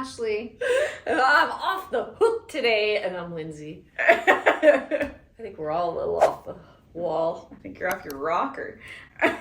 Ashley. I'm off the hook today, and I'm Lindsay. I think we're all a little off the wall. I think you're off your rocker. Oh,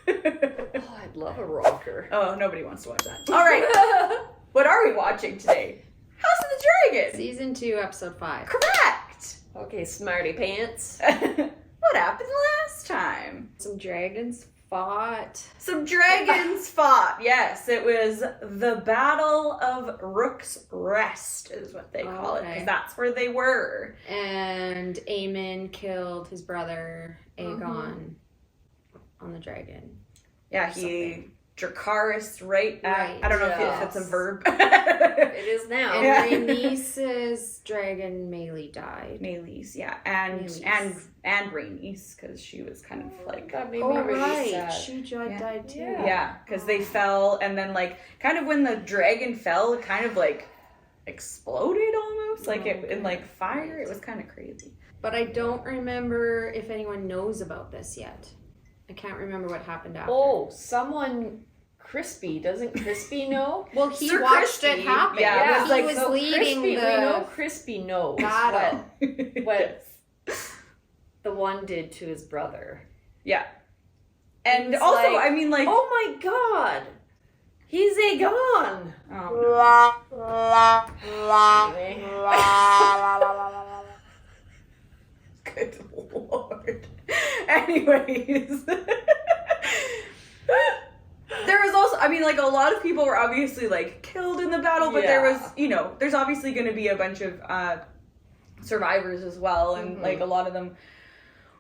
I'd love a rocker. Oh, nobody wants to watch that. All right. What are we watching today? House of the Dragon. Season 2, episode 5. Correct. Okay, smarty pants. What happened last time? Some dragons fought. Some dragons fought. Yes, it was the Battle of Rook's Rest is what they call it, because that's where they were. And Aemon killed his brother, Aegon, on the dragon. Yeah, he Dracarys right at, I don't know if it's a verb. It is now. And Rhaenys's dragon Melee died. Meleys, yeah. And Rhaenys, because she was kind of like... That made me really sad. She died too. Yeah, because they fell, and then like, kind of when the dragon fell, it kind of like exploded almost, like in like fire. It was kind of crazy. But I don't remember if anyone knows about this yet. I can't remember what happened after. Oh, someone... Crispy, doesn't Crispy know? Well, he Sir watched Crispy, it happen. yeah, he was leading Crispy, the... we know Crispy knows battle. what the one did to his brother. Yeah. And It's also, like, I mean, like... Oh my god! He's Aegon! Good lord. Anyways. There was also, I mean, like, a lot of people were obviously, like, killed in the battle, but there was, you know, there's obviously going to be a bunch of survivors as well, and, like, a lot of them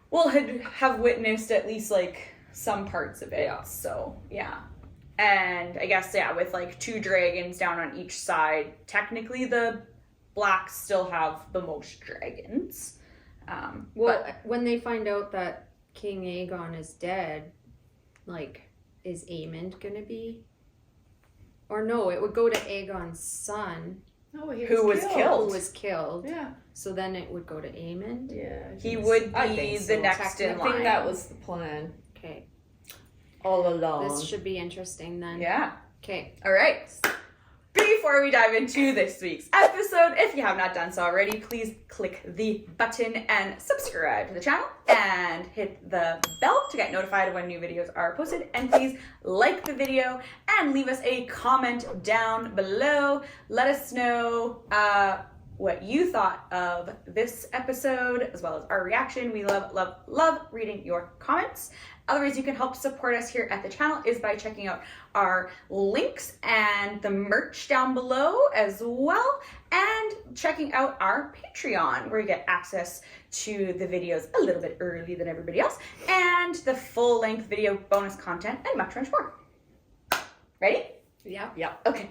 will have witnessed at least, like, some parts of it. Yeah. So, yeah. And I guess, yeah, with, like, 2 dragons down on each side, technically the Blacks still have the most dragons. When they find out that King Aegon is dead, like... Is Aemon gonna be? Or no, it would go to Aegon's son. Oh, who was killed. Who was killed. Yeah. So then it would go to Aemon? Yeah. He would be the next in I line. think that was the plan. Okay. All along. This should be interesting then. Yeah. Okay. All right. Before we dive into this week's episode, if you have not done so already, please click the button and subscribe to the channel and hit the bell to get notified when new videos are posted. And please like the video and leave us a comment down below. Let us know what you thought of this episode as well as our reaction. We love, love, love reading your comments. Other ways you can help support us here at the channel is by checking out our links and the merch down below as well, and checking out our Patreon where you get access to the videos a little bit early than everybody else, and the full-length video bonus content, and much, much more. Ready? Yeah. Yep. Okay.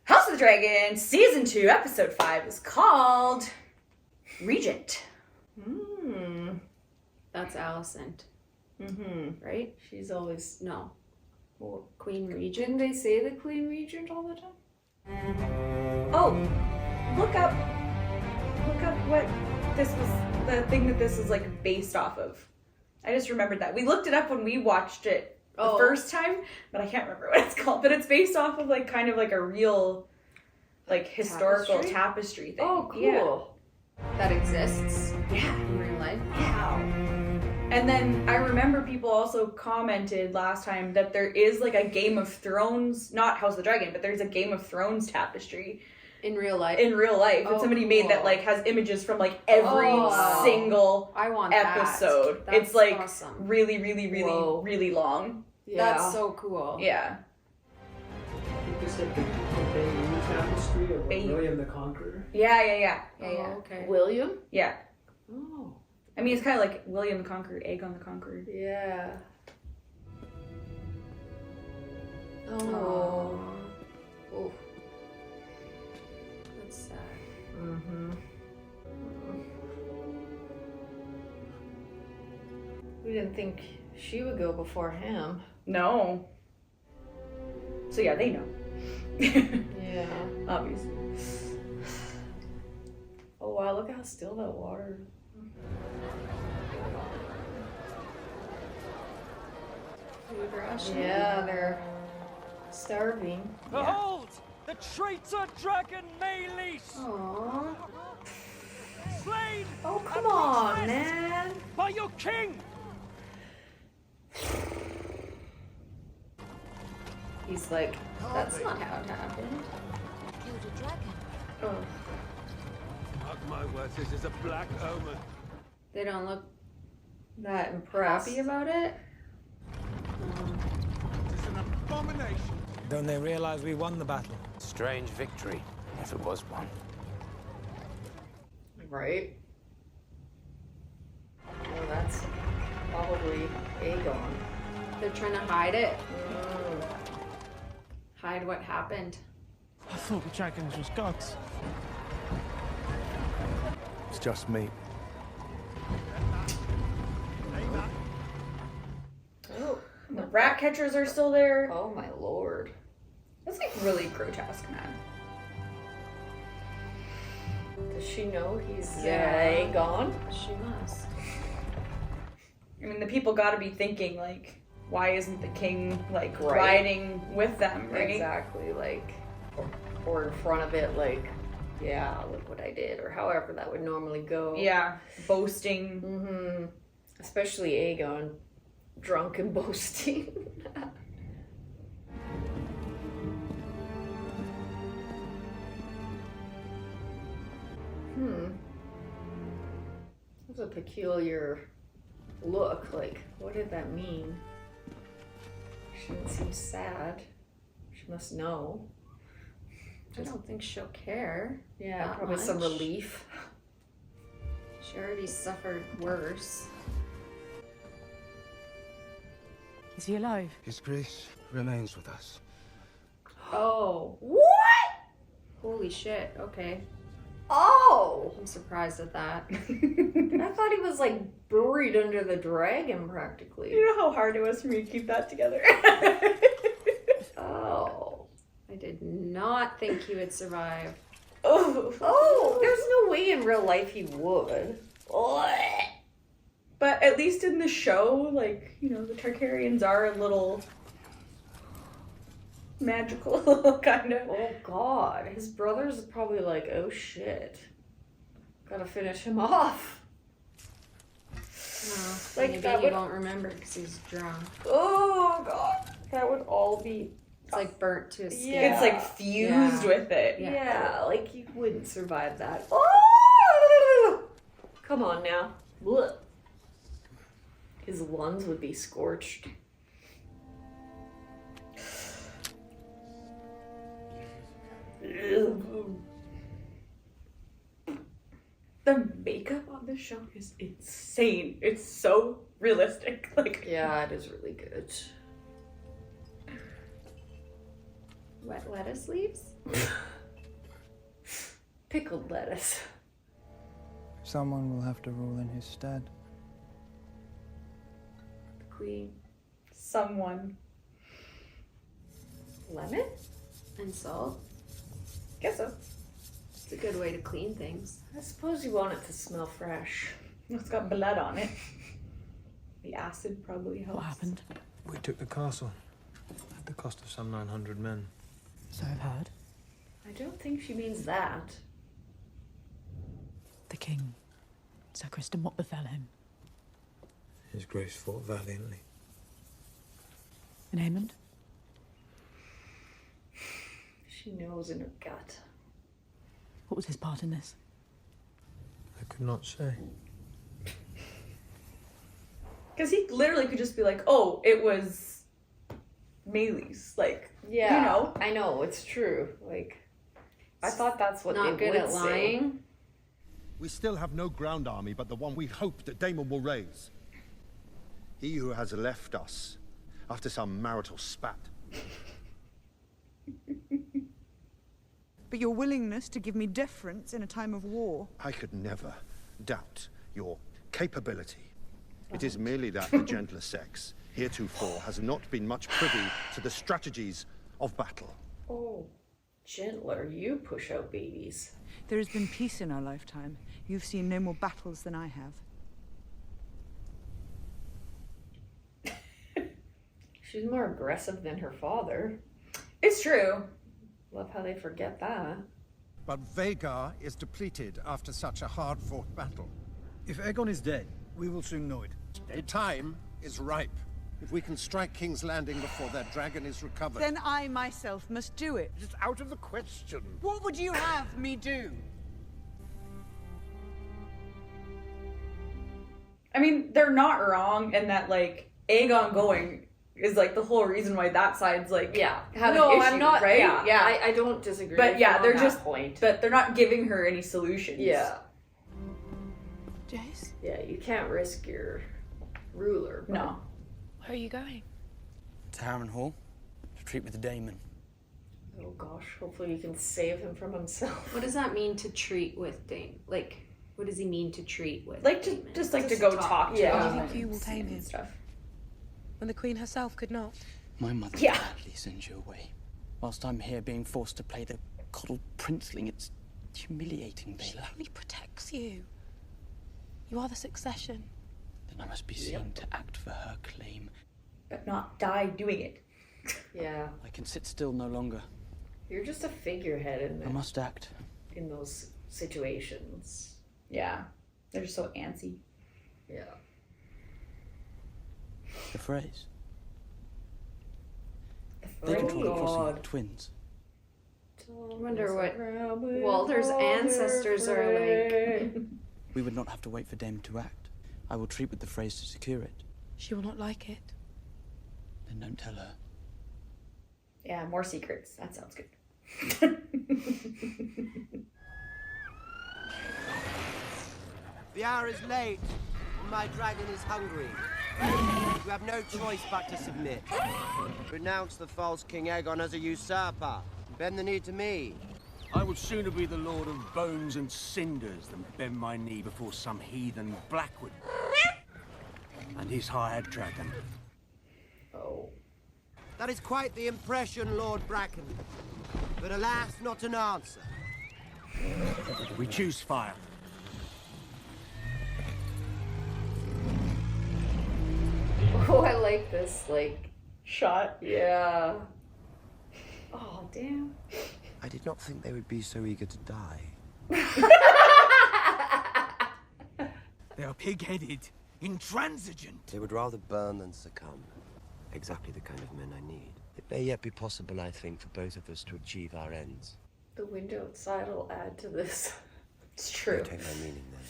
House of the Dragon, Season 2, Episode 5 is called Regent. That's Alicent, right? She's always... No. Well, Queen Regent. didn't they say the Queen Regent all the time? Oh, look up what this was, the thing that this is like based off of. I just remembered that. We looked it up when we watched it the first time, but I can't remember what it's called. But it's based off of like kind of like a real like historical tapestry thing. Oh, cool. Yeah. That exists Yeah. in real life. Wow. And then I remember people also commented last time that there is like a Game of Thrones, not House of the Dragon, but there's a Game of Thrones tapestry In real life. in real life that somebody made that like has images from like every single I want episode. That. It's like awesome. really, really, really, Whoa. really long. Yeah. That's so cool. Yeah. I think this is the Bayeux tapestry of William the Conqueror. Yeah. Oh, okay. William? Yeah. Oh. I mean, it's kind of like William the Conqueror, Aegon the Conqueror. Yeah. Oh. Oh. That's sad. We didn't think she would go before him. No. So yeah, they know. Yeah. Obviously. Oh wow, look how still that water is. Food ration. Yeah, they're starving. Behold, The traitor dragon Maylis, Aww. slain Oh, come on, man. by your king. He's like, that's not how it happened. Killed a dragon. Oh. Mark my words, this is a black omen. They don't look That impressed. happy about it. It's an abomination. Don't they realize we won the battle? Strange victory, if it was one. Right? Well, that's probably Aegon. They're trying to hide it. Hide what happened. I thought the dragons was gods. It's just me. Oh, The rat catchers are still there. oh my lord. That's like really grotesque, man. Does she know he's Yeah. Aegon? She must. I mean, the people got to be thinking like, why isn't the king like Right. riding with them, right? Exactly, like, or in front of it, like, yeah, look what I did, or however that would normally go. Yeah, boasting. Mm-hmm. Especially Aegon, drunk and boasting. That's a peculiar look. Like, what did that mean? She didn't seem sad. She must know. I don't think she'll care. Yeah, Not probably some much. relief. She already suffered worse. Is he alive? His grace remains with us. Oh, What? holy shit. Okay. Oh! I'm surprised at that. I thought he was like buried under the dragon practically. You know how hard it was for me to keep that together? Oh. I did not think he would survive. Oh, there's no way in real life he would. But at least in the show, like, you know, the Targaryens are a little magical, kind of. Oh god, his brother's probably like, oh shit. Gotta finish him off. No, Like, maybe that he would- won't remember because he's drunk. Oh god. That would all be. It's like burnt to his skin. Yeah. It's like fused Yeah. with it. Yeah, like you wouldn't survive that. Oh! Come on now. Blech. His lungs would be scorched. The makeup on this show is insane. It's so realistic. Like, Yeah, it is really good. Wet lettuce leaves? Pickled lettuce. Someone will have to rule in his stead. The queen. someone. Lemon? And salt. Guess so. It's a good way to clean things. I suppose you want it to smell fresh. It's got blood on it. The acid probably helps. What happened? We took the castle at the cost of some 900 men. So I've heard. I don't think she means that. The king. Sir Kristen, what befell him? His grace fought valiantly. In Aemond? She knows in her gut. What was his part in this? I could not say. Because he literally could just be like, oh, it was Maylis. Like, Yeah, you know. I know, it's true. Like, I thought that's what Not they good would at say. lying. We still have no ground army but the one we hope that Daemon will raise. He who has left us after some marital spat. But your willingness to give me deference in a time of war. I could never doubt your capability. It is merely that the gentler sex heretofore has not been much privy to the strategies of battle. Oh, gentler, you push out babies. There has been peace in our lifetime. You've seen no more battles than I have. She's more aggressive than her father. It's true. Love how they forget that. But Vhagar is depleted after such a hard-fought battle. If Aegon is dead, we will soon know it. The time is ripe. If we can strike King's Landing before that dragon is recovered... Then I myself must do it. It's out of the question. What would you have me do? I mean, they're not wrong in that, like, Aegon going is, like, the whole reason why that side's, like, having issues, I'm not, right? Yeah, I don't disagree But with yeah, you on they're that just point. But they're not giving her any solutions. Yeah. Jace? Yeah, you can't risk your ruler. But... No. Where are you going? To Harrenhal, to treat with the Daemon. Oh gosh, hopefully you can save him from himself. What does that mean to treat with Daemon? Like, what does he mean to treat with? Like, Daemon? just like to go talk to Yeah. him. Do you think you will and tame him? stuff. When the Queen herself could not? My mother Yeah. gladly sends you away. Whilst I'm here being forced to play the coddled princeling, it's humiliating, She Baela. only protects you. You are the succession. Then I must be seen to act for her claim. But not die doing it. Yeah. I can sit still no longer. You're just a figurehead I must act. in those situations. Yeah. They're just so antsy. Yeah. The phrase. Oh, They control the crossing God. of the twins. I wonder what Walter's ancestors are like. We would not have to wait for Daemon to act. I will treat with the phrase to secure it. She will not like it. Then don't tell her. Yeah, more secrets. That sounds good. The hour is late, and my dragon is hungry. You have no choice but to submit. Renounce the false King Aegon as a usurper. Bend the knee to me. I would sooner be the Lord of Bones and Cinders than bend my knee before some heathen Blackwood and his hired dragon. Oh. That is quite the impression, Lord Bracken. But alas, not an answer. We choose fire. Oh, I like this, like, shot. Yeah. Oh, damn. I did not think they would be so eager to die. They are pig-headed, intransigent. They would rather burn than succumb. Exactly the kind of men I need. It may yet be possible, I think, for both of us to achieve our ends. The wind outside will add to this. It's true. You take my meaning, then.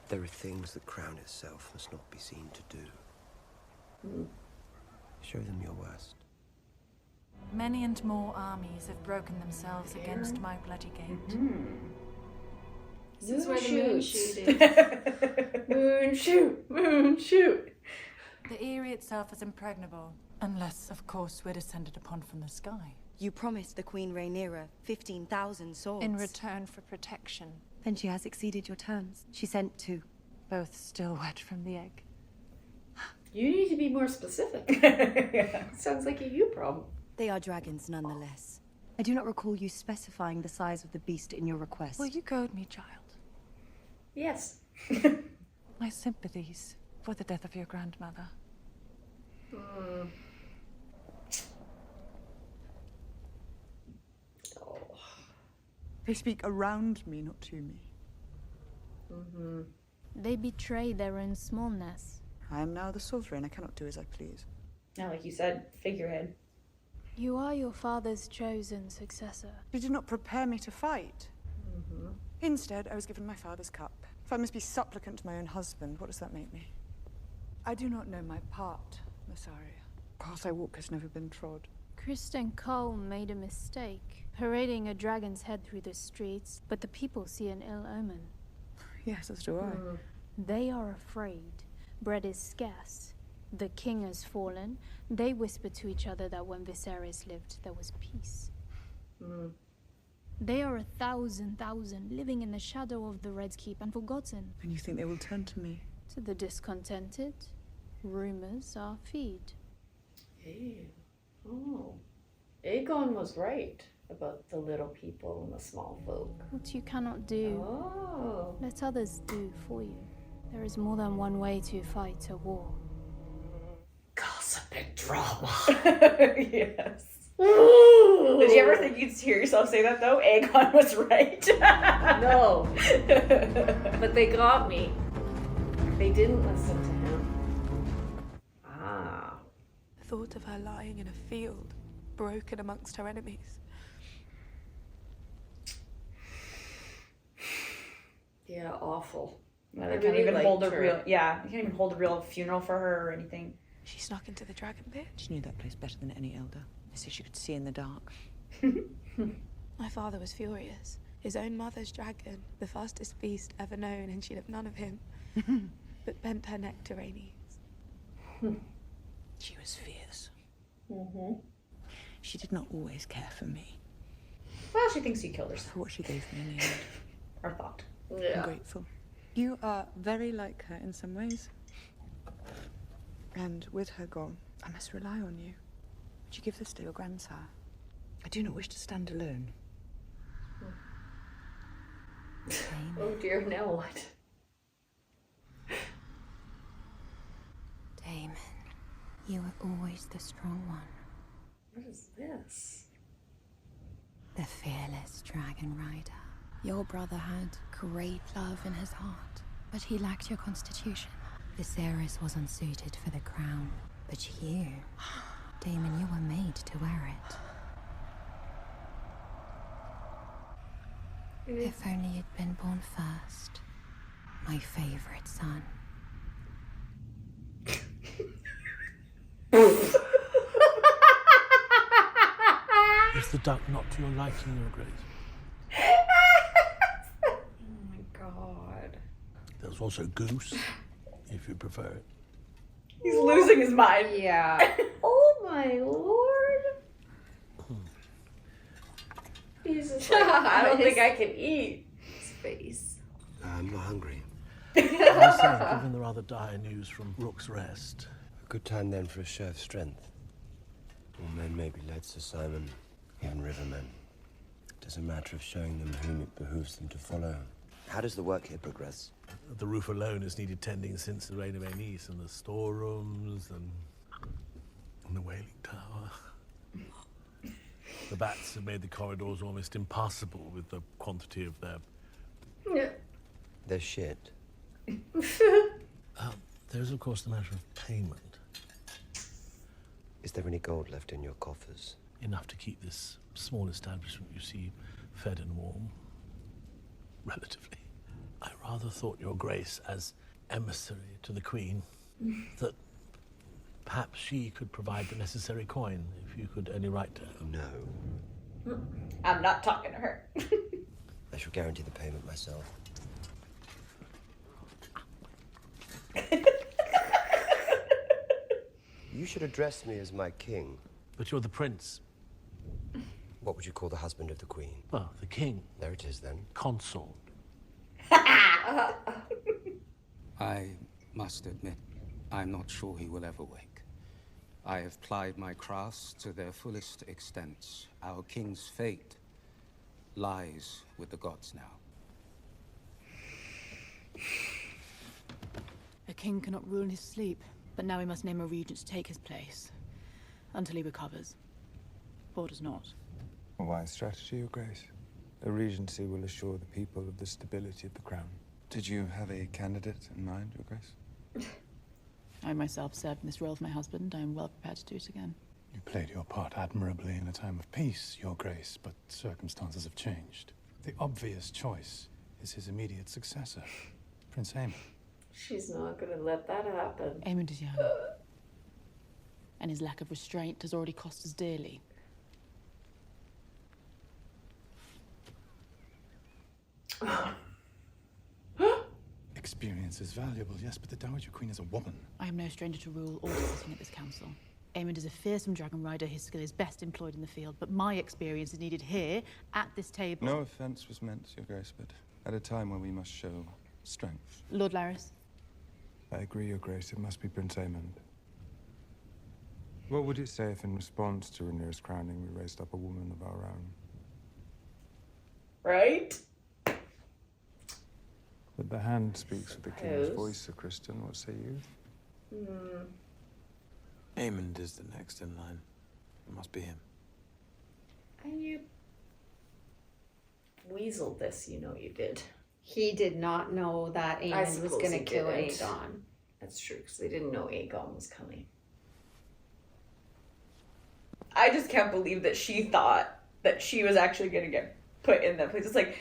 There are things the crown itself must not be seen to do. Show them your worst. Many and more armies have broken themselves against my bloody gate. This is where the moon shoot is. Moon shoot! Moon shoot! The Eyrie itself is impregnable, unless, of course, we're descended upon from the sky. You promised the Queen Rhaenyra 15,000 swords. In return for protection. Then she has exceeded your terms. She sent 2. Both still wet from the egg. You need to be more specific. Yeah. Sounds like a you problem. They are dragons nonetheless. I do not recall you specifying the size of the beast in your request. Will you goad me, child? Yes. My sympathies for the death of your grandmother. Oh. They speak around me, not to me. They betray their own smallness. I am now the sovereign. I cannot do as I please. Now, like you said, figurehead. You are your father's chosen successor. You did not prepare me to fight. Instead, I was given my father's cup. If I must be supplicant to my own husband, what does that make me? I do not know my part, Massaria. Path I walk has never been trod. Kristen Cole made a mistake, parading a dragon's head through the streets, but the people see an ill omen. Yes, as do I. They are afraid. Bread is scarce. The king has fallen. They whisper to each other that when Viserys lived, there was peace. They are 1,000 living in the shadow of the Red Keep and forgotten. And you think they will turn to me? To the discontented, rumors are feed. Ew. Oh. Aegon was right about the little people and the small folk. What you cannot do, Oh. let others do for you. There is more than one way to fight a war. Gossip and drama. Yes. Did you ever think you'd hear yourself say that though? Aegon was right. No. But they got me. They didn't listen to him. Ah. The thought of her lying in a field, broken amongst her enemies. Yeah, awful. Yeah, I they can't really even hold a liked her. real. Yeah, you can't even hold a real funeral for her or anything. She snuck into the dragon pit. She knew that place better than any elder. They said she could see in the dark. My father was furious. His own mother's dragon, the fastest beast ever known, and she'd have none of him. But bent her neck to Rhaenys. She was fierce. Mm-hmm. She did not always care for me. Well, she thinks you killed her. For what she gave me in the end. Or thought. Yeah. I'm grateful. You are very like her in some ways. And with her gone, I must rely on you. Would you give this to your grandsire? I do not wish to stand alone. Oh dear, now what? Daemon, you were always the strong one. What is this? The fearless dragon rider. Your brother had great love in his heart, but he lacked your constitution. Viserys was unsuited for the crown, but you, Daemon, you were made to wear it. If only you'd been born first, my favorite son. Is the duck not to your liking, Your Grace? Oh my god. There's also goose, if you prefer it. He's losing his mind. Yeah. Oh my lord. He's just like, I don't think I can eat. His face. I'm not hungry. I say, given the rather dire news from Rook's Rest. A good time then for a show of strength. All men may be led, Sir Simon, even rivermen. It is a matter of showing them whom it behooves them to follow. How does the work here progress? The roof alone has needed tending since the reign of Aenys, and the storerooms and the whaling tower. The bats have made the corridors almost impassable with the quantity of their... Their shit. There's, of course, the matter of payment. Is there any gold left in your coffers? Enough to keep this small establishment, you see, fed and warm. Relatively. I rather thought, Your Grace, as emissary to the Queen, that perhaps she could provide the necessary coin, if you could only write to her. No. I'm not talking to her. I shall guarantee the payment myself. You should address me as my king. But you're the prince. What would you call the husband of the queen? Well, the king. There it is, then. Consort. I must admit, I'm not sure he will ever wake. I have plied my crafts to their fullest extent. Our king's fate lies with the gods now. A king cannot rule in his sleep, but now we must name a regent to take his place. Until he recovers. Or does not. A wise strategy, Your Grace. A regency will assure the people of the stability of the crown. Did you have a candidate in mind, Your Grace? I myself served in this role for my husband. I am well prepared to do it again. You played your part admirably in a time of peace, Your Grace, but circumstances have changed. The obvious choice is his immediate successor, Prince Aemon. She's not gonna let that happen. Aemon is young. And his lack of restraint has already cost us dearly. Experience is valuable, yes, but the Dowager Queen is a woman. I am no stranger to rule or sitting at this council. Aemon is a fearsome dragon rider. His skill is best employed in the field, but my experience is needed here, at this table. No offense was meant, Your Grace, but at a time when we must show strength. Lord Larys. I agree, Your Grace. It must be Prince Aemon. What would it say if in response to Rhaenyra's crowning we raised up a woman of our own? Right? But the hand speaks with the king's Yes. voice, Sir Kristen. What say you? Hmm. Aemond is the next in line. It must be him. And you weaseled this, you know you did. He did not know that Aemon was going to kill Aegon. That's true, because they didn't know Aegon was coming. I just can't believe that she thought that she was actually going to get put in that place. It's like,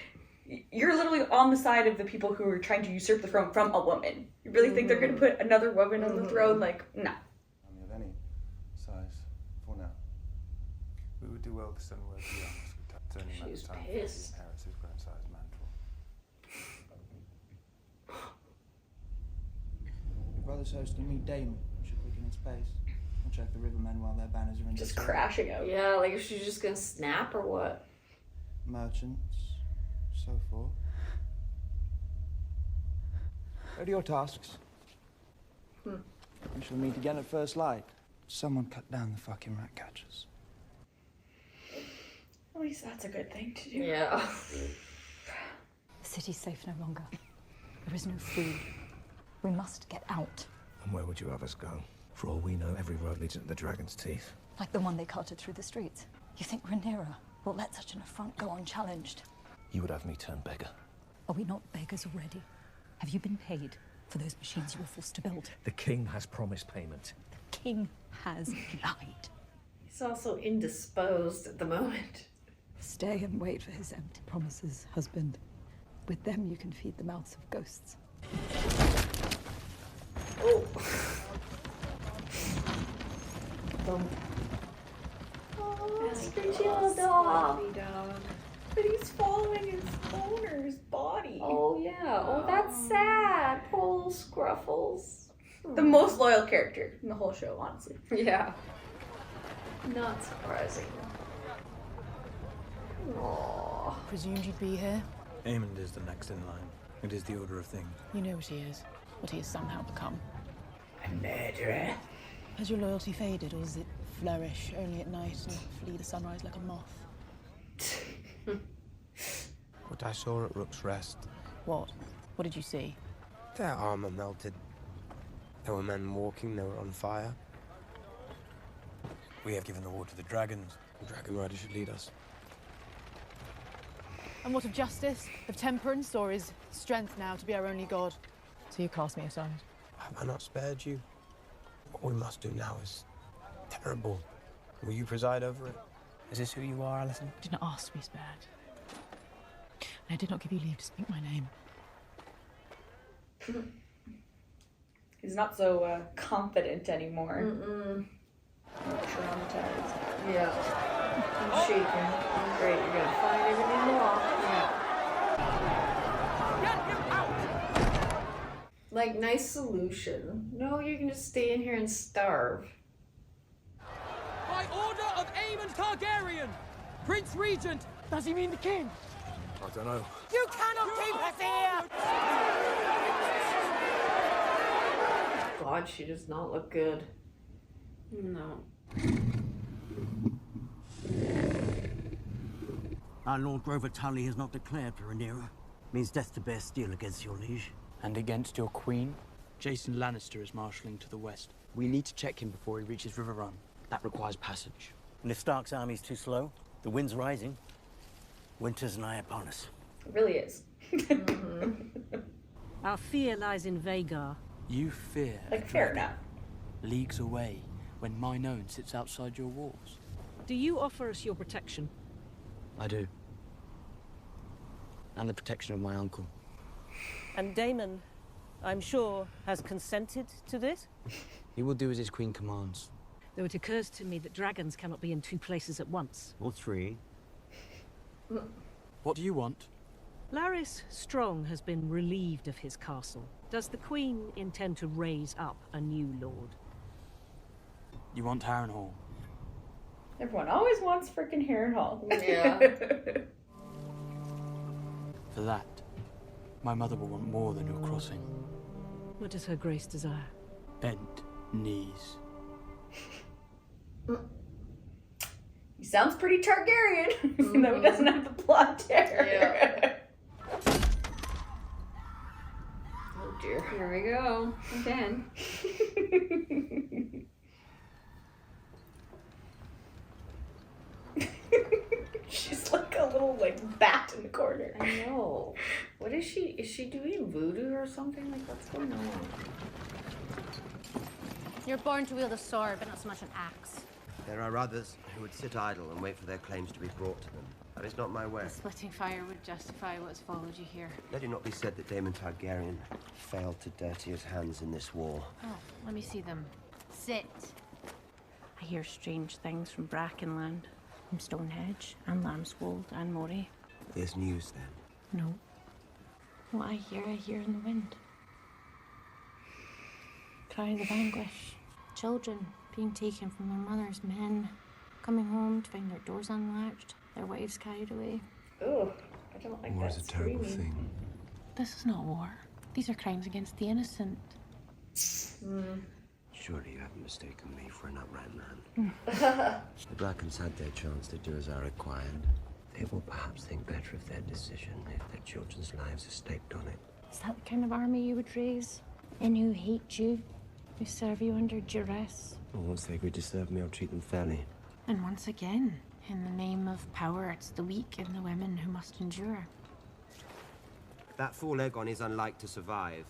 you're literally on the side of the people who are trying to usurp the throne from a woman. You really think they're going to put another woman on the throne? Like, no. Army of any size for now. We would do well to send word to the armies. It's only a matter of time before he inherits his grandsire's mantle. Your brother's hosting me, DAEMON. We should quicken its pace. I'll check the rivermen while their banners are in Just display. crashing out. Yeah, like is she just gonna snap or what? Merchants, so forth. What are your tasks? We shall meet again at first light. Someone cut down the fucking rat catchers. At least that's a good thing to do. Yeah. The city's safe no longer. There is no food. We must get out. And where would you have us go? For all we know, every road leads into the Dragon's Teeth. Like the one they carted through the streets. You think Rhaenyra will let such an affront go unchallenged? You would have me turn beggar. Are we not beggars already? Have you been paid for those machines you were forced to build? The king has promised payment. The king has lied. He's also indisposed at the moment. Stay and wait for his empty promises, husband. With them you can feed the mouths of ghosts. Oh. Oh, squishy little dog. But he's following his owner's body. Oh yeah. Oh, that's sad. Poor little Scruffles. The most loyal character in the whole show, honestly. Yeah. Not surprising. Aww. Presumed you'd be here. Aemond is the next in line. It is the order of things. You know what he is. What he has somehow become. A murderer. Has your loyalty faded, or does it flourish only at night and flee the sunrise like a moth? What I saw at Rook's Rest. What? What did you see? Their armor melted. There were men walking, they were on fire. We have given the war to the dragons. The dragon rider should lead us. And what of justice? Of temperance? Or is strength now to be our only god? So you cast me aside. Have I not spared you? What we must do now is terrible. Will you preside over it? Is this who you are, Alison? I did not ask to be spared. And I did not give you leave to speak my name. He's not so confident anymore. Traumatized. Yeah. I'm shaking. I'm great. You're gonna find everything locked. Yeah. Like, nice solution. No, you can just stay in here and starve. By order of Aemon Targaryen, Prince Regent. Does he mean the king? I don't know. You cannot keep us here! God, she does not look good. No. Our Lord Grover Tully has not declared for Rhaenyra. Means death to bear steel against your liege. And against your queen? Jason Lannister is marshalling to the west. We need to check him before he reaches River Run. That requires passage. And if Stark's army's too slow, the wind's rising. Winter's nigh upon us. It really is. Our fear lies in Vhagar. You fear Like, a fair dragon enough. leagues away when mine own sits outside your walls. Do you offer us your protection? I do. And the protection of my uncle. And DAEMON, I'm sure, has consented to this? He will do as his queen commands. Though it occurs to me that dragons cannot be in two places at once. Or three. What do you want? Larys Strong has been relieved of his castle. Does the Queen intend to raise up a new lord? You want Harrenhal? Everyone always wants freaking Harrenhal. Yeah. For that, my mother will want more than your crossing. What does her grace desire? Bent knees. He sounds pretty Targaryen, even though he doesn't have the blonde hair. Yeah. Oh dear. Here we go. Again. bat in the corner. I know. What is she? Is she doing voodoo or something? Like, what's going on? You're born to wield a sword, but not so much an axe. There are others who would sit idle and wait for their claims to be brought to them. That is not my way. The splitting fire would justify what's followed you here. Let it not be said that Daemon Targaryen failed to dirty his hands in this war. Oh, let me see them. Sit. I hear strange things from Brackenland, from Stonehenge, and Lambswold, and Moray. There's news then? No. What I hear in the wind. Cries of anguish. Children being taken from their mothers, men coming home to find their doors unlatched, their wives carried away. Oh, I don't like War that is a terrible screaming. thing. This is not war. These are crimes against the innocent. Surely you haven't mistaken me for an upright man. The Brackens had their chance to do as I required. They will perhaps think better of their decision if their children's lives are staked on it. Is that the kind of army you would raise? And who hate you? Who serve you under duress? Well, once they agree to serve me, I'll treat them fairly. And once again, in the name of power, it's the weak and the women who must endure. That fool Aegon is unlike to survive.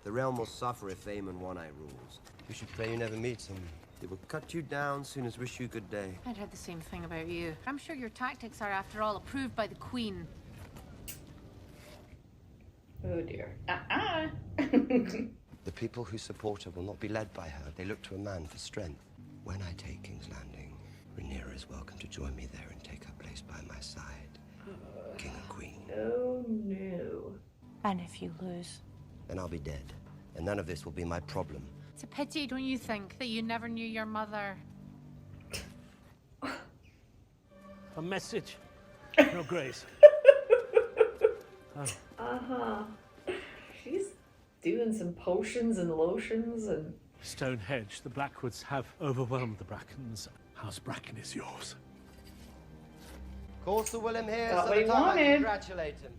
The realm will suffer if Aemon One Eye rules. You should pray you never meet him. He will cut you down soon as wish you good day. I'd heard the same thing about you. I'm sure your tactics are, after all, approved by the Queen. Oh dear. The people who support her will not be led by her. They look to a man for strength. When I take King's Landing, Rhaenyra is welcome to join me there and take her place by my side. King and Queen. Oh no. And if you lose? Then I'll be dead. And none of this will be my problem. It's a pity, don't you think, that you never knew your mother? A message, Your Grace. She's doing some potions and lotions and... Stonehenge, the Blackwoods have overwhelmed the Brackens. House Bracken is yours. Call Sir William here Got so what he that I wanted. can congratulate him.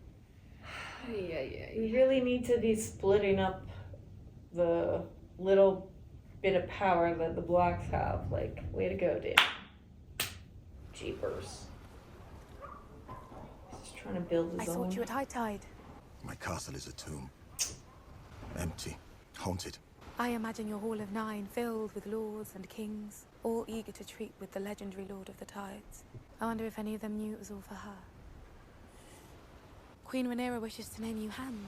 Yeah. You really need to be splitting up the little bit of power that the Blacks have. Like, way to go, Dave. Jeepers. He's just trying to build his I own. thought you had high-tide. My castle is a tomb. Empty. Haunted. I imagine your Hall of Nine filled with lords and kings, all eager to treat with the legendary Lord of the Tides. I wonder if any of them knew it was all for her. Queen Rhaenyra wishes to name you Hand.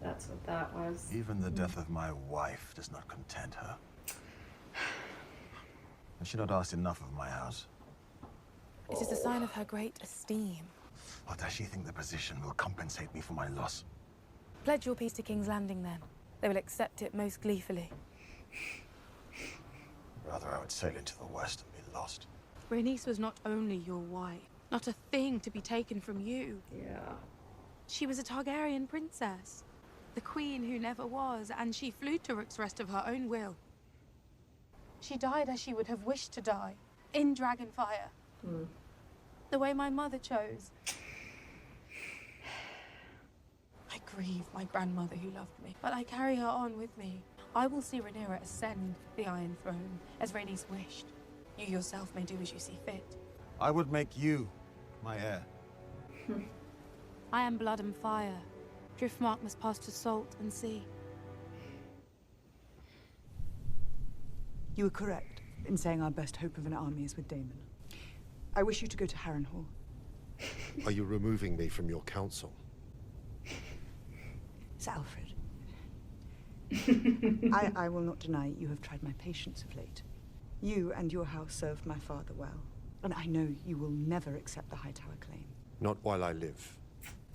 That's what that was. Even the death of my wife does not content her. Has she not asked enough of my house? It is a sign of her great esteem. Or does she think the position will compensate me for my loss? Pledge your peace to King's Landing, then. They will accept it most gleefully. Rather, I would sail into the west and be lost. Rhaenys was not only your wife, not a thing to be taken from you. Yeah. She was a Targaryen princess, the queen who never was, and she flew to Rook's Rest of her own will. She died as she would have wished to die, in Dragonfire. The way my mother chose. I grieve my grandmother who loved me, but I carry her on with me. I will see Rhaenyra ascend the Iron Throne, as Rhaenys wished. You yourself may do as you see fit. I would make you my heir. I am blood and fire. Driftmark must pass to salt and sea. You were correct in saying our best hope of an army is with Daemon. I wish you to go to Harrenhal. Are you removing me from your council? Sir Alfred. I will not deny you have tried my patience of late. You and your house served my father well, and I know you will never accept the Hightower claim. Not while I live.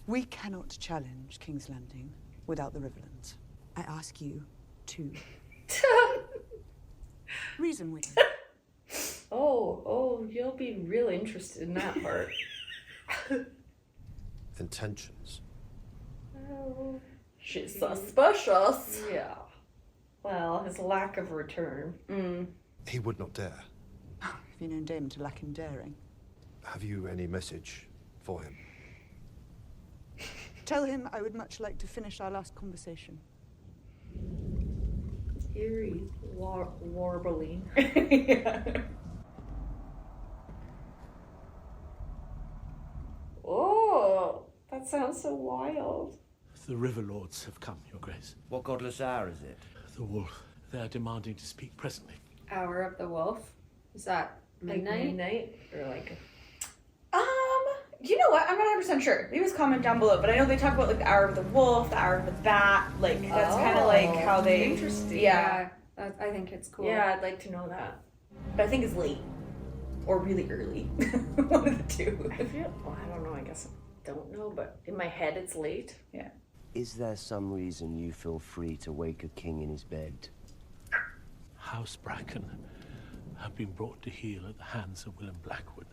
We cannot challenge King's Landing without the Riverlands. I ask you to reason with me. Oh, you'll be real interested in that part. Intentions. Oh, she's suspicious. Yeah. Well, his lack of return. He would not dare. Have you known Daemon to lack in daring? Have you any message for him? Tell him I would much like to finish our last conversation. Eerie, warbling. That sounds so wild. The River Lords have come, Your Grace. What godless hour is it? The wolf. They are demanding to speak presently. Hour of the Wolf? Is that midnight? Like midnight? Or like... You know what? I'm not 100% sure. Leave us a comment down below. But I know they talk about like the hour of the wolf, the hour of the bat. Like that's kind of like how they. Interesting. Yeah. I think it's cool. Yeah, I'd like to know that. But I think it's late or really early. One of the two. I feel. Well, I don't know. I guess I don't know. But in my head, it's late. Yeah. Is there some reason you feel free to wake a king in his bed? House Bracken have been brought to heel at the hands of Willem Blackwood.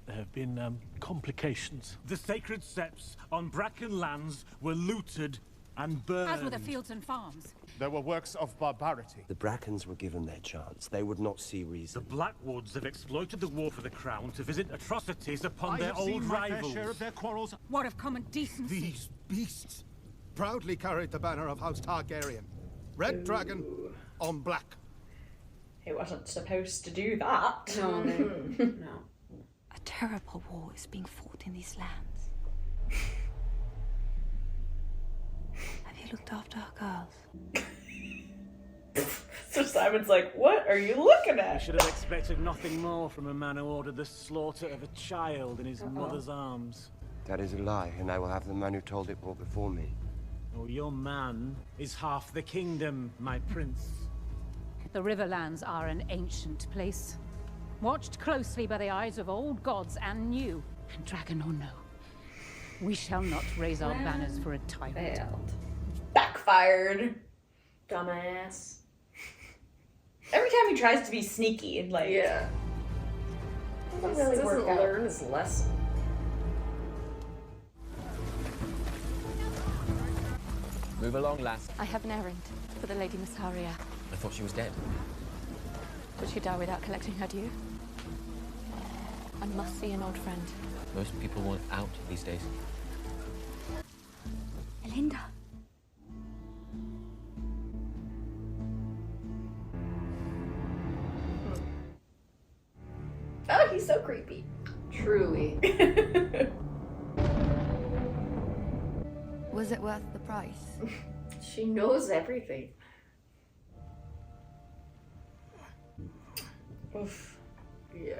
There have been complications. The sacred steps on Bracken lands were looted and burned. As were the fields and farms. There were works of barbarity. The Brackens were given their chance. They would not see reason. The Blackwoods have exploited the war for the crown to visit atrocities upon I their have seen old my fair rivals. share of their quarrels. What of common decency? These beasts proudly carried the banner of House Targaryen. Red dragon on black. He wasn't supposed to do that. No, no. A terrible war is being fought in these lands. Have you looked after our girls? So Simon's like, what are you looking at? We should have expected nothing more from a man who ordered the slaughter of a child in his mother's arms. That is a lie, and I will have the man who told it brought before me. Oh, your man is half the kingdom, my prince. The Riverlands are an ancient place, watched closely by the eyes of old gods and new. And dragon or no, we shall not raise our banners for a tyrant. Failed. Backfired. Dumbass. Every time he tries to be sneaky and like... Yeah. Doesn't really work out. Learn his lesson. Move along, lass. I have an errand for the Lady Missaria. I thought she was dead. Would she die without collecting her due? I must see an old friend. Most people want out these days. Elinda. Oh, he's so creepy. Truly. Was it worth the price? She knows everything. Oof. Yeah.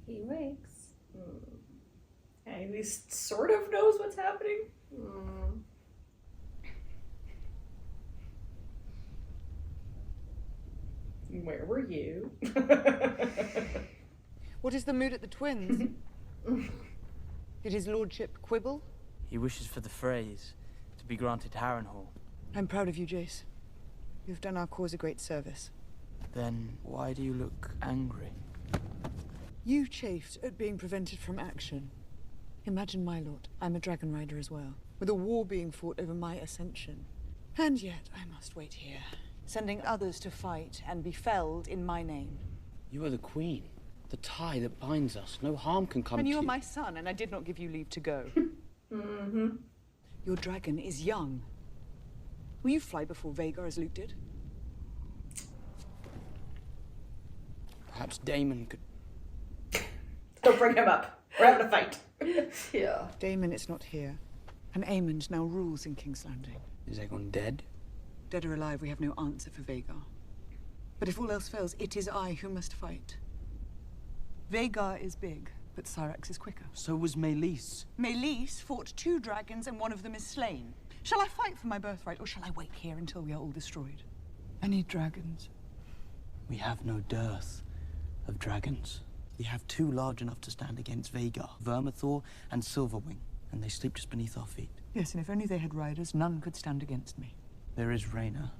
He wakes. At least sort of knows what's happening. Where were you? What is the mood at the Twins? Did his lordship quibble? He wishes for the phrase to be granted Harrenhal. I'm proud of you, Jace. You've done our cause a great service. Then why do you look angry? You chafed at being prevented from action. Imagine my lot. I'm a dragon rider as well, with a war being fought over my ascension. And yet I must wait here, sending others to fight and be felled in my name. You are the queen. The tie that binds us. No harm can come And to you you. are my son, and I did not give you leave to go. Your dragon is young. Will you fly before Vhagar as Luke did? Perhaps Daemon could... Don't bring him up. We're having a fight. Yeah. Daemon is not here, and Aemond now rules in King's Landing. Is Aegon dead? Dead or alive, we have no answer for Vhagar. But if all else fails, it is I who must fight. Vhagar is big, but Syrax is quicker. So was Meleys. Meleys fought 2 dragons and one of them is slain. Shall I fight for my birthright, or shall I wait here until we are all destroyed? I need dragons. We have no dearth of dragons. We have 2 large enough to stand against Vhagar, Vermithor and Silverwing, and they sleep just beneath our feet. Yes, and if only they had riders, none could stand against me. There is Rhaena.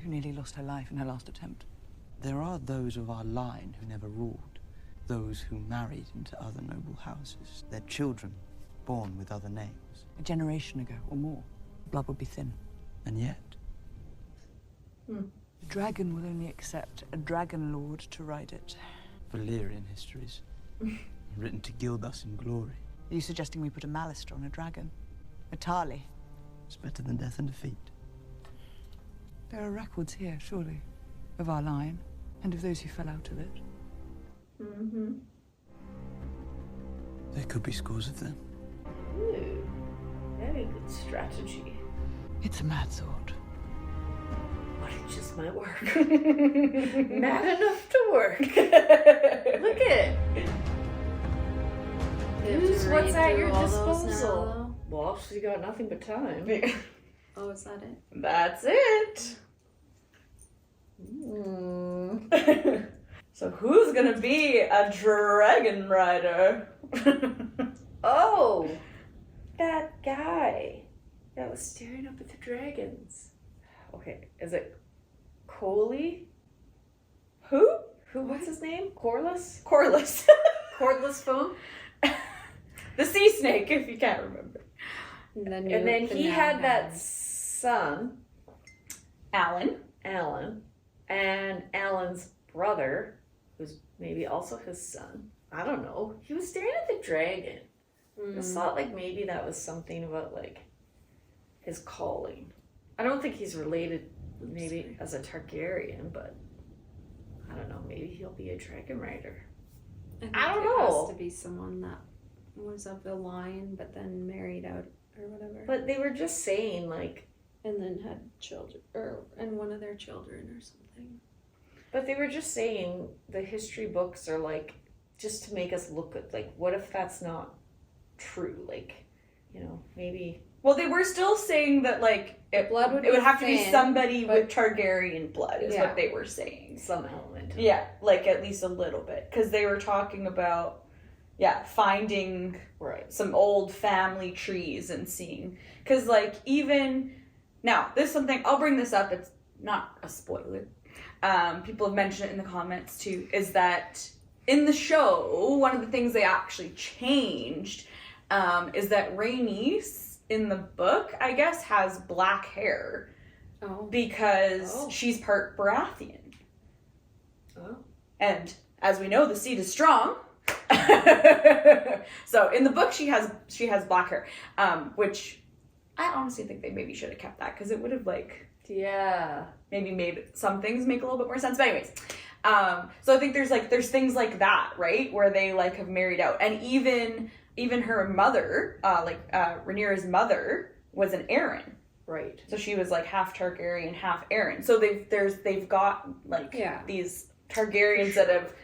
Who nearly lost her life in her last attempt. There are those of our line who never ruled, those who married into other noble houses, their children born with other names. A generation ago, or more, blood would be thin. And yet... The dragon will only accept a dragon lord to ride it. Valyrian histories, written to gild us in glory. Are you suggesting we put a Malister on a dragon? A Tarly? It's better than death and defeat. There are records here, surely, of our line, and of those who fell out of it. Mm-hmm. There could be scores of them. Ooh, very good strategy. It's a mad thought. But it just might work. Mad enough to work. Look at use what's at your disposal. Well, she got nothing but time. Oh, is that it? That's it. So who's gonna be a dragon rider? Oh, that guy that was staring up at the dragons. Okay, is it Coley? Who? What's his name? Corliss? Corliss. Cordless phone? The sea snake, if you can't remember. And then he had that son, Alan, and Alan's brother, who's maybe also his son. I don't know. He was staring at the dragon. I thought like maybe that was something about like his calling. I don't think he's related maybe as a Targaryen, but I don't know. Maybe he'll be a dragon rider. I don't know. It has to be someone that was of the line, but then married out or whatever. But they were just saying like, and then had children, and one of their children or something. But they were just saying the history books are like just to make us look at like, what if that's not true? Like, you know, maybe. Well, they were still saying that like it would have to be somebody with Targaryen blood is what they were saying. Some element. Yeah, like at least a little bit, because they were talking about finding some old family trees and seeing, because like even now there's something I'll bring this up. It's not a spoiler. People have mentioned it in the comments too. Is that in the show one of the things they actually changed is that Rhaenys in the book, I guess, has black hair because she's part Baratheon. Oh. And as we know, the seed is strong. So in the book, she has black hair, which I honestly think they maybe should have kept that because it would have maybe made some things make a little bit more sense. But anyways, so I think there's things like that, right, where they like have married out, and even her mother, Rhaenyra's mother, was an Arryn. Right. So she was like half Targaryen, half Arryn. So they've got like these Targaryens that have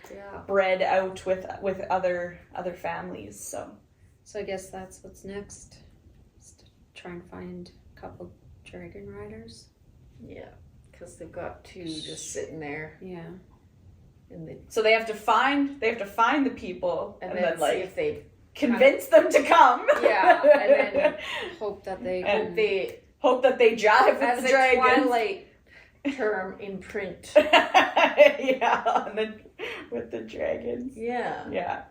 bred out with other families. So I guess that's what's next. Is to try and find a couple dragon riders. Yeah, because they've got two just sitting there. Yeah. So they have to find the people and then like see if they convince them to come. Yeah, and then hope that they jive with the dragons. Twilight term in print. Yeah, and then with the dragons. Yeah. Yeah.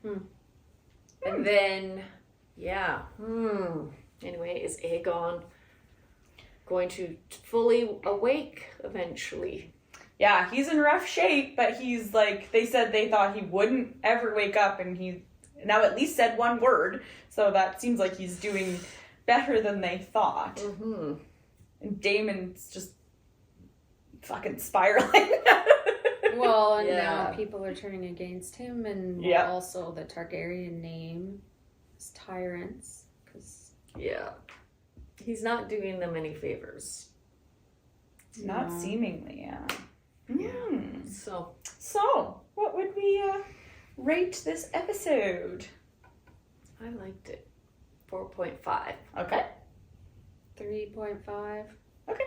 And then, anyway, is Aegon going to fully awake eventually? Yeah, he's in rough shape, but he's like, they said they thought he wouldn't ever wake up, and he now at least said one word, so that seems like he's doing better than they thought. Mm-hmm. And Daemon's just fucking spiraling. Well, and now people are turning against him, and also the Targaryen name is tyrants. He's not doing them any favors. Not seemingly, So, what would we rate this episode? I liked it. 4.5. Okay. 3.5. Okay.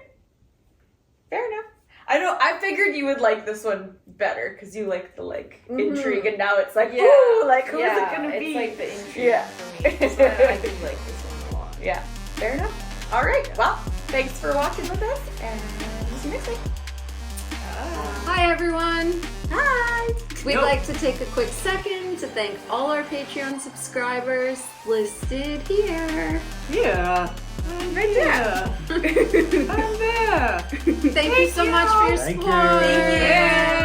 Fair enough. I figured you would like this one better because you like the intrigue, and now it's like, ooh, like who is it gonna be? It's like the intrigue. Yeah. For me. So I do like this one a lot. Yeah. Fair enough. All right. Well, thanks for watching with us, and we'll see you next week. Hi everyone. Hi. We'd like to take a quick second to thank all our Patreon subscribers listed here. Yeah. Right there. I'm there. Thank you so much for your support. Thank you.